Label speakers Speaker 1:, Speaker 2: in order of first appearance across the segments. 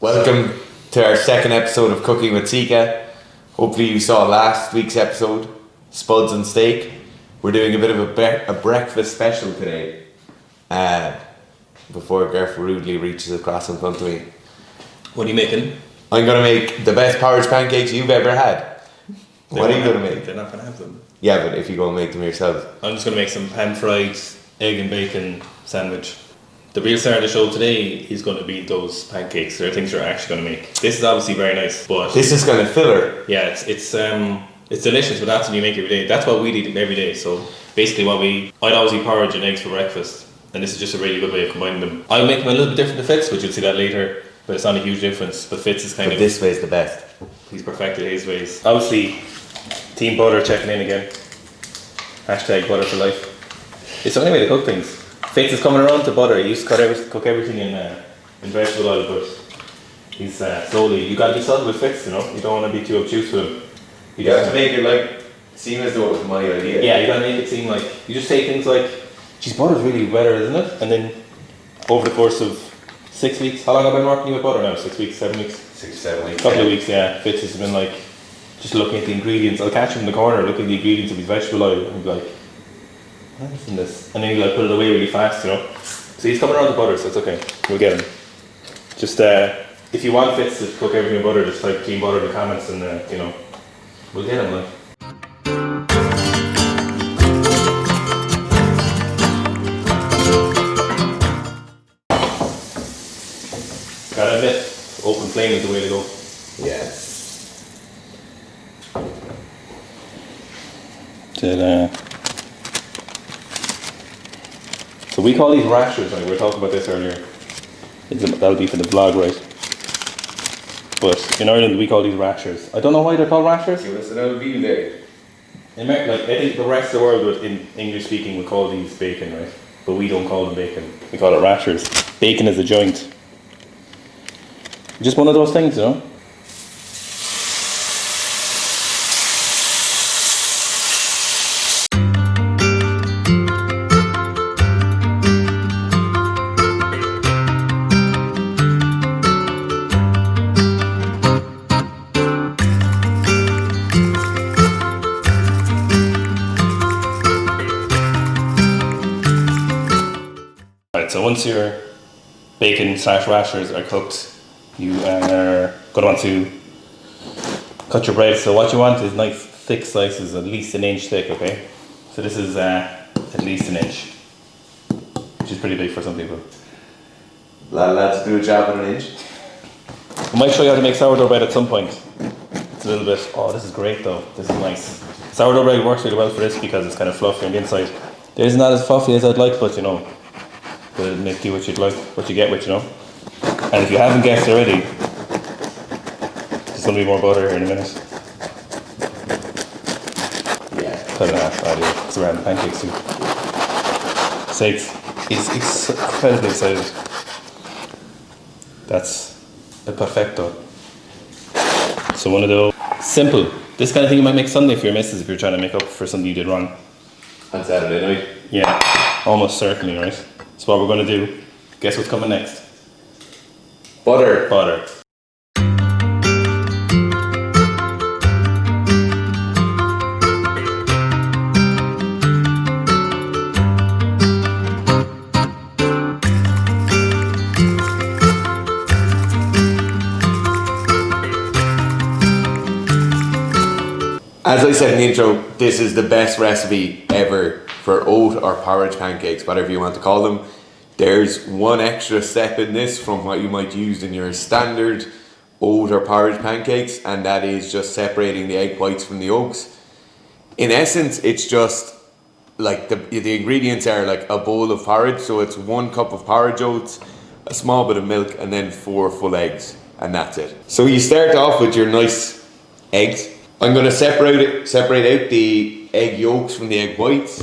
Speaker 1: Welcome to our second episode of Cooking with Sika. Hopefully you saw last week's episode, Spuds and Steak. We're doing a bit of a breakfast special today. Before Gareth rudely reaches across in front of me.
Speaker 2: What are you making?
Speaker 1: I'm going to make the best porridge pancakes you've ever had. What are you going to make?
Speaker 2: They're not going to have them.
Speaker 1: Yeah, but if you go and make them yourself.
Speaker 2: I'm just going to make some pan-fried egg and bacon sandwich. The real star of the show today is going to be those pancakes. There are things you're actually going to make. This is obviously very nice, but
Speaker 1: this is going to fill her.
Speaker 2: Yeah, it's delicious, but that's what you make every day. That's what we'd eat every day. So basically, I'd always eat porridge and eggs for breakfast, and this is just a really good way of combining them. I'll make them a little bit different to Fitz, but you'll see that later. But it's not a huge difference. But Fitz is kind of
Speaker 1: this way's the best.
Speaker 2: He's perfected his ways. Obviously, Team Butter checking in again. Hashtag butter for life. It's the only way to cook things. Fitz is coming around to butter. He used to cook everything in vegetable oil, but he's slowly. You gotta be subtle with Fitz, you know. You don't want to be too obtuse with him.
Speaker 1: You have to make it like seem as though it was my idea.
Speaker 2: Yeah, you gotta make it seem like you just say things like, "Geez, butter's really better, isn't it?" And then over the course of 6 weeks, how long have I been working with butter now? 6 weeks, 7 weeks,
Speaker 1: 6, 7 weeks.
Speaker 2: Couple of weeks, yeah. Fitz has been like just looking at the ingredients. I'll catch him in the corner looking at the ingredients of his vegetable oil, and he'll be like, "What is in this?" And then he'll like put it away really fast, you know. So he's coming around the butter, so it's okay. We'll get him. Just if you want Fitz to cook everything in butter, just type Team Butter in the comments, and you know, we'll get him. Like. Gotta admit, open flame is the way to go.
Speaker 1: Yes.
Speaker 2: So we call these rashers, right? We were talking about this earlier. That'll be for the vlog, right? But in Ireland we call these rashers. I don't know why they're called rashers.
Speaker 1: Give us another view there.
Speaker 2: I think the rest of the world in English speaking would call these bacon, right? But we don't call them bacon. We call it rashers. Bacon is a joint. Just one of those things, you know? Right, so once your bacon/rashers are cooked, you are going to want to cut your bread. So what you want is nice thick slices, at least an inch thick, okay? So this is at least an inch, which is pretty big for some people.
Speaker 1: A lot of lads do a job on an inch.
Speaker 2: I might show you how to make sourdough bread at some point. It's a little bit, oh this is great though, this is nice. Sourdough bread works really well for this because it's kind of fluffy on the inside. It is not as fluffy as I'd like, but you know, it'll make you what you'd like, what you get with, you know. And if you haven't guessed already, there's going to be more butter here in a minute.
Speaker 1: Yeah.
Speaker 2: Cut it in half, idea. It's around the pancakes too. Sakes, he's incredibly excited. That's a perfecto. So one of those, simple. This kind of thing you might make Sunday for your missus if you're trying to make up for something you did wrong.
Speaker 1: On Saturday night?
Speaker 2: Yeah, almost certainly, right? So what we're going to do, guess what's coming next?
Speaker 1: Butter.
Speaker 2: Butter.
Speaker 1: As I said in the intro, this is the best recipe ever for oat or porridge pancakes, whatever you want to call them. There's one extra step in this from what you might use in your standard oat or porridge pancakes, and that is just separating the egg whites from the yolks. In essence, it's just like the ingredients are like a bowl of porridge, so it's 1 cup of porridge oats, a small bit of milk, and then 4 full eggs, and that's it. So you start off with your nice eggs. I'm going to separate out the egg yolks from the egg whites,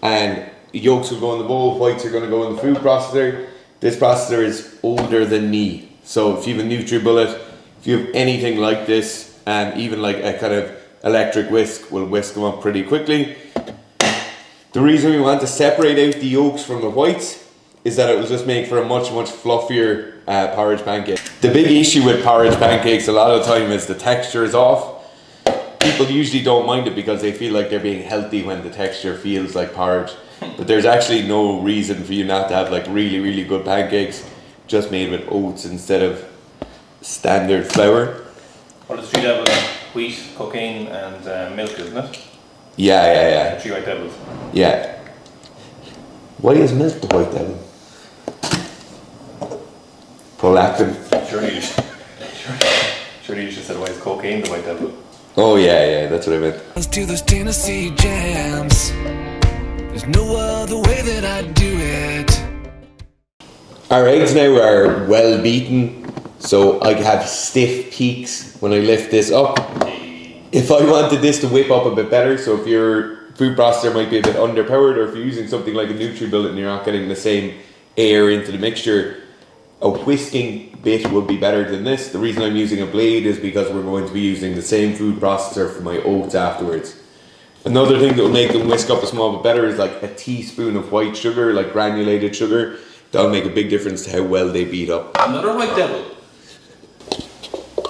Speaker 1: and the yolks will go in the bowl, whites are going to go in the food processor. This processor is older than me, so if you have a NutriBullet, if you have anything like this, and even like a kind of electric whisk will whisk them up pretty quickly. The reason we want to separate out the yolks from the whites is that it will just make for a much fluffier porridge pancake. The big issue with porridge pancakes a lot of the time is the texture is off. People usually don't mind it because they feel like they're being healthy when the texture feels like porridge. But there's actually no reason for you not to have like really good pancakes just made with oats instead of standard flour.
Speaker 2: What is 3 devils? Wheat, cocaine and milk, isn't it?
Speaker 1: Yeah.
Speaker 2: 3 white devils.
Speaker 1: Yeah. Why is milk the white devil? Prolactin.
Speaker 2: Surely you should say why is cocaine the white devil?
Speaker 1: Oh yeah, that's what I meant.
Speaker 3: To those Tennessee jams, there's no other way that I'd do it.
Speaker 1: Our eggs now are well beaten, so I have stiff peaks when I lift this up. If I wanted this to whip up a bit better, so if your food processor might be a bit underpowered, or if you're using something like a NutriBullet and you're not getting the same air into the mixture, a whisking bit would be better than this. The reason I'm using a blade is because we're going to be using the same food processor for my oats afterwards. Another thing that will make them whisk up a small bit better is like a teaspoon of white sugar, like granulated sugar. That'll make a big difference to how well they beat up.
Speaker 2: Another white devil.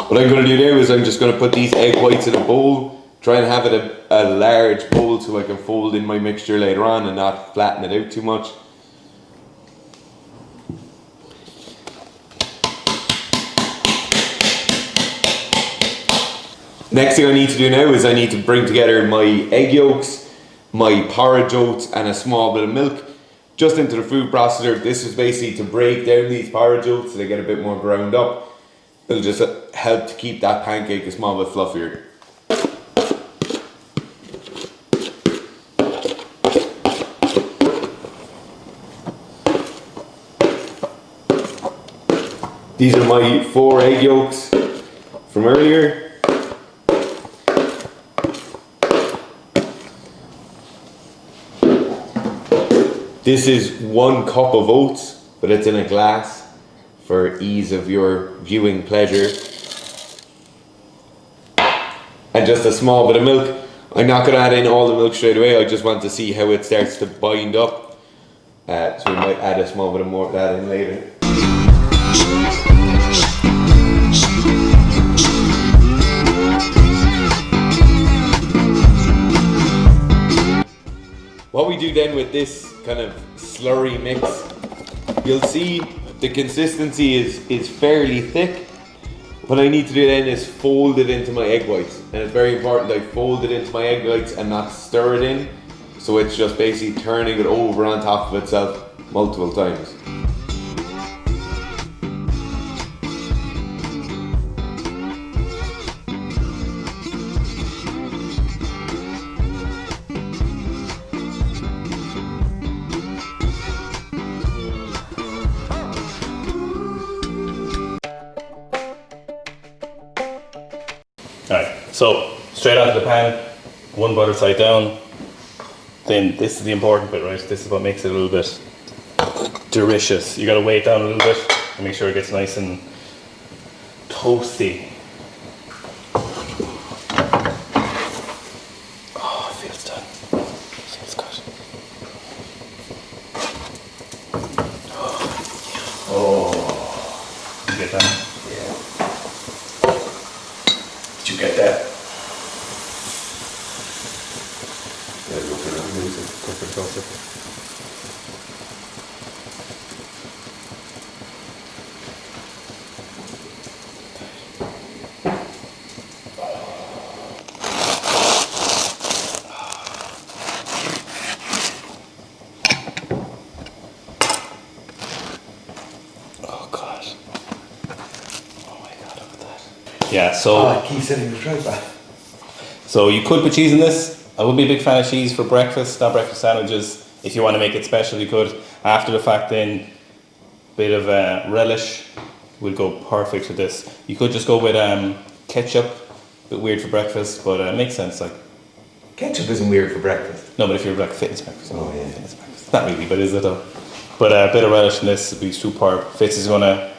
Speaker 1: What I'm going to do now is I'm just going to put these egg whites in a bowl, try and have it a large bowl so I can fold in my mixture later on and not flatten it out too much. Next thing I need to do now is I need to bring together my egg yolks, my porridge oats and a small bit of milk just into the food processor. This is basically to break down these porridge oats so they get a bit more ground up. It'll just help to keep that pancake a small bit fluffier. These are my 4 egg yolks from earlier. This is 1 cup of oats, but it's in a glass for ease of your viewing pleasure. And just a small bit of milk. I'm not going to add in all the milk straight away, I just want to see how it starts to bind up. So we might add a small bit of more of that in later. What we do then with this kind of slurry mix, you'll see the consistency is fairly thick. What I need to do then is fold it into my egg whites, and it's very important I fold it into my egg whites and not stir it in, so it's just basically turning it over on top of itself multiple times.
Speaker 2: Alright, so straight out of the pan, 1 buttered side down. Then this is the important bit, right? This is what makes it a little bit delicious. You gotta weigh it down a little bit and make sure it gets nice and toasty. Oh, it feels done. Feels good. Oh, you get that?
Speaker 1: Yeah.
Speaker 2: Did you get that?
Speaker 3: Oh God. Oh my God.
Speaker 2: Yeah, so
Speaker 1: I keep saying to try that.
Speaker 2: so you could put cheese in this. I would be a big fan of cheese for breakfast, not breakfast sandwiches. If you want to make it special, you could. After the fact, then bit of relish would go perfect with this. You could just go with ketchup. A bit weird for breakfast, but it makes sense. Like
Speaker 1: Ketchup isn't weird for breakfast.
Speaker 2: no, but if you're like fitness breakfast,
Speaker 1: Oh, yeah.
Speaker 2: fitness breakfast. Not really, but is it though? But a bit of relish in this would be superb. Fitz is gonna.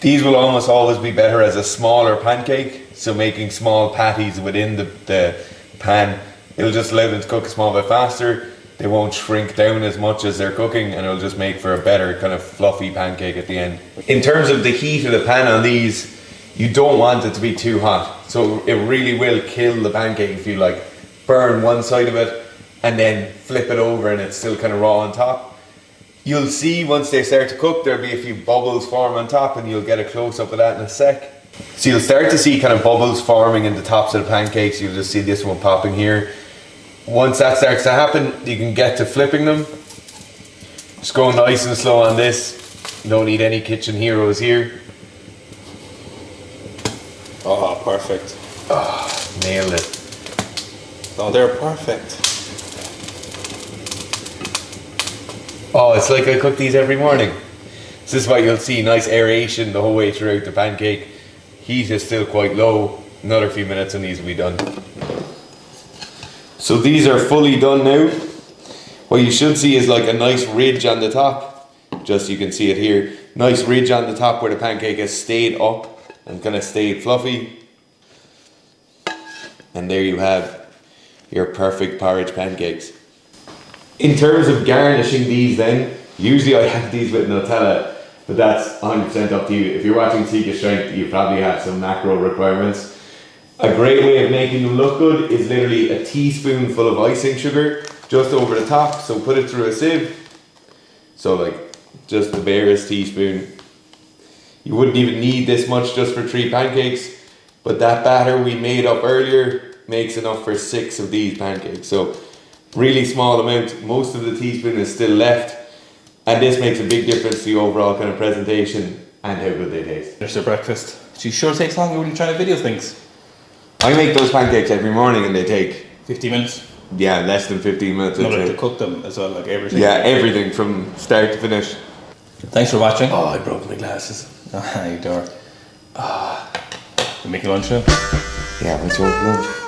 Speaker 1: These will almost always be better as a smaller pancake, so making small patties within the pan, it'll just allow them to cook a small bit faster. They won't shrink down as much as they're cooking, and it'll just make for a better kind of fluffy pancake at the end. In terms of the heat of the pan on these, you don't want it to be too hot, so it really will kill the pancake if you like burn one side of it and then flip it over and it's still kind of raw on top. You'll see once they start to cook, there'll be a few bubbles form on top, and you'll get a close up of that in a sec. So you'll start to see kind of bubbles forming in the tops of the pancakes. You'll just see this one popping here. Once that starts to happen, you can get to flipping them. Just go nice and slow on this. You don't need any kitchen heroes here.
Speaker 2: Oh, perfect.
Speaker 1: Oh, nailed it.
Speaker 2: Oh, they're perfect.
Speaker 1: Oh, it's like I cook these every morning. This is why you'll see nice aeration the whole way throughout the pancake. Heat is still quite low. Another few minutes and these will be done. So these are fully done now. What you should see is like a nice ridge on the top. Just you can see it here. Nice ridge on the top where the pancake has stayed up and kind of stayed fluffy. And there you have your perfect porridge pancakes. In terms of garnishing these then, usually I have these with Nutella, but that's 100% up to you. If you're watching Sika Strength, you probably have some macro requirements. A great way of making them look good is literally a teaspoonful of icing sugar just over the top, so put it through a sieve. So like just the barest teaspoon. You wouldn't even need this much just for 3 pancakes, but that batter we made up earlier makes enough for 6 of these pancakes. So really small amount, most of the teaspoon is still left, and this makes a big difference to the overall kind of presentation and how good they taste.
Speaker 2: There's their breakfast. She sure takes longer when you're trying to video things.
Speaker 1: I make those pancakes every morning and they take
Speaker 2: 50 minutes.
Speaker 1: yeah, less than 15 minutes.
Speaker 2: No,
Speaker 1: I'd
Speaker 2: like
Speaker 1: say.
Speaker 2: to cook them as well, like everything.
Speaker 1: Yeah, everything from start to finish.
Speaker 2: Thanks for watching.
Speaker 1: Oh, I broke my glasses.
Speaker 2: You dork. We're making lunch now.
Speaker 1: Yeah, let's go for lunch.